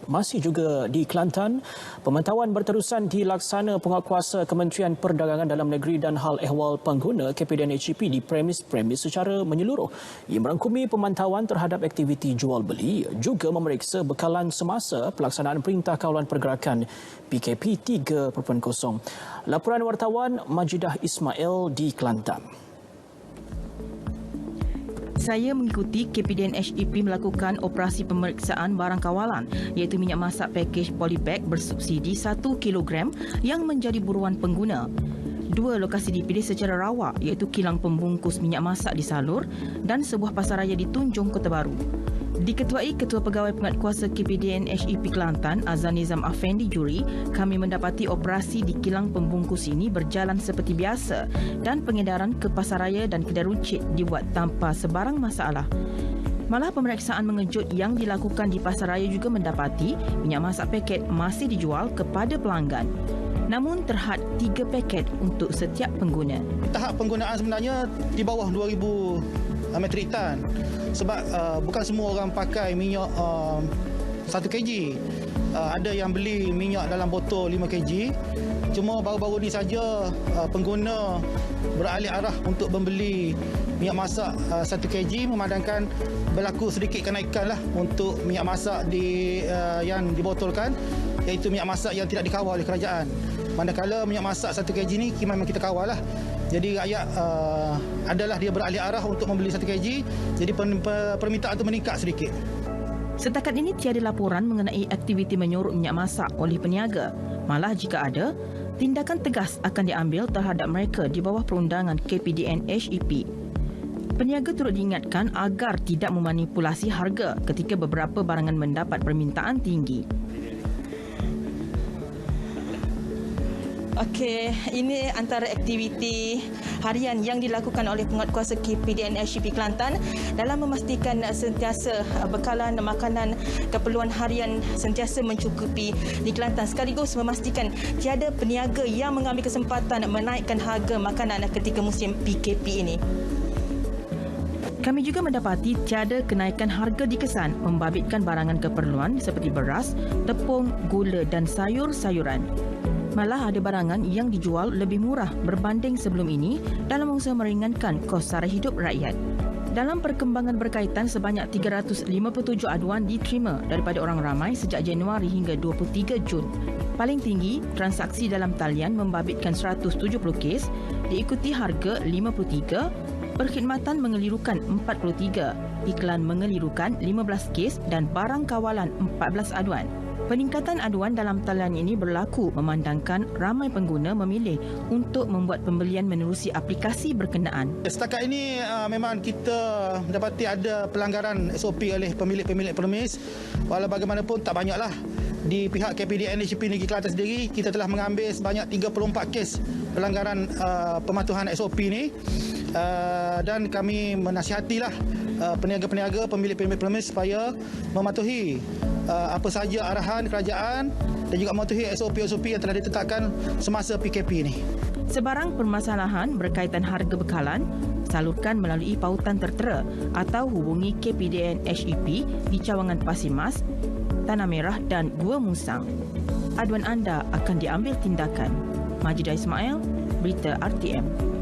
Masih juga di Kelantan, pemantauan berterusan dilaksana penguatkuasa Kementerian Perdagangan Dalam Negeri dan Hal Ehwal Pengguna KPDN HEP di premis-premis secara menyeluruh. Ia merangkumi pemantauan terhadap aktiviti jual beli, juga memeriksa bekalan semasa pelaksanaan Perintah Kawalan Pergerakan PKP 3.0. Laporan wartawan Majidah Ismail di Kelantan. Saya mengikuti KPDN HEP melakukan operasi pemeriksaan barang kawalan iaitu minyak masak pakej polybag bersubsidi 1 kilogram yang menjadi buruan pengguna. Dua lokasi dipilih secara rawak iaitu kilang pembungkus minyak masak di Salur dan sebuah pasaraya di Tunjung Kota Baru. Diketuai Ketua Pegawai Penguatkuasa KPDN HEP Kelantan, Azan Nizam Afendi Juri, kami mendapati operasi di kilang pembungkus ini berjalan seperti biasa dan pengedaran ke pasaraya dan kedai runcit dibuat tanpa sebarang masalah. Malah pemeriksaan mengejut yang dilakukan di pasaraya juga mendapati minyak masak paket masih dijual kepada pelanggan. Namun terhad 3 paket untuk setiap pengguna. Tahap penggunaan sebenarnya di bawah 2,000 metrik tan. Sebab bukan semua orang pakai minyak 1 kg. Ada yang beli minyak dalam botol 5 kg. Cuma baru-baru ni saja pengguna beralih arah untuk membeli minyak masak 1 kg, memandangkan berlaku sedikit kenaikan lah untuk minyak masak yang dibotolkan, iaitu minyak masak yang tidak dikawal oleh kerajaan. Manakala minyak masak 1 kg ni memang kita kawal lah. Jadi rakyat adalah dia beralih arah untuk membeli 1 kg, jadi permintaan itu meningkat sedikit. Setakat ini tiada laporan mengenai aktiviti menyorot minyak masak oleh peniaga. Malah jika ada, tindakan tegas akan diambil terhadap mereka di bawah perundangan KPDN HEP. Peniaga turut diingatkan agar tidak memanipulasi harga ketika beberapa barangan mendapat permintaan tinggi. Okey, ini antara aktiviti harian yang dilakukan oleh penguatkuasa KPDN HEP Kelantan dalam memastikan sentiasa bekalan makanan keperluan harian sentiasa mencukupi di Kelantan, sekaligus memastikan tiada peniaga yang mengambil kesempatan menaikkan harga makanan ketika musim PKP ini. Kami juga mendapati tiada kenaikan harga dikesan membabitkan barangan keperluan seperti beras, tepung, gula dan sayur-sayuran. Malah ada barangan yang dijual lebih murah berbanding sebelum ini dalam usaha meringankan kos sara hidup rakyat. Dalam perkembangan berkaitan, sebanyak 357 aduan diterima daripada orang ramai sejak Januari hingga 23 Jun. Paling tinggi, transaksi dalam talian membabitkan 170 kes, diikuti harga 53, perkhidmatan mengelirukan 43, iklan mengelirukan 15 kes dan barang kawalan 14 aduan. Peningkatan aduan dalam talian ini berlaku memandangkan ramai pengguna memilih untuk membuat pembelian menerusi aplikasi berkenaan. Setakat ini memang kita mendapati ada pelanggaran SOP oleh pemilik-pemilik premis. Walau bagaimanapun tak banyaklah. Di pihak KPDN HEP Negeri Kelantan sendiri, kita telah mengambil sebanyak 34 kes pelanggaran pematuhan SOP ini. Dan kami menasihatilah peniaga-peniaga, pemilik-pemilik premis supaya mematuhi apa sahaja arahan kerajaan dan juga mematuhi SOP-SOP yang telah ditetapkan semasa PKP ini. Sebarang permasalahan berkaitan harga bekalan, salurkan melalui pautan tertera atau hubungi KPDN HEP di Cawangan Pasir Mas, Tanah Merah dan Gua Musang. Aduan anda akan diambil tindakan. Majidah Ismail, Berita RTM.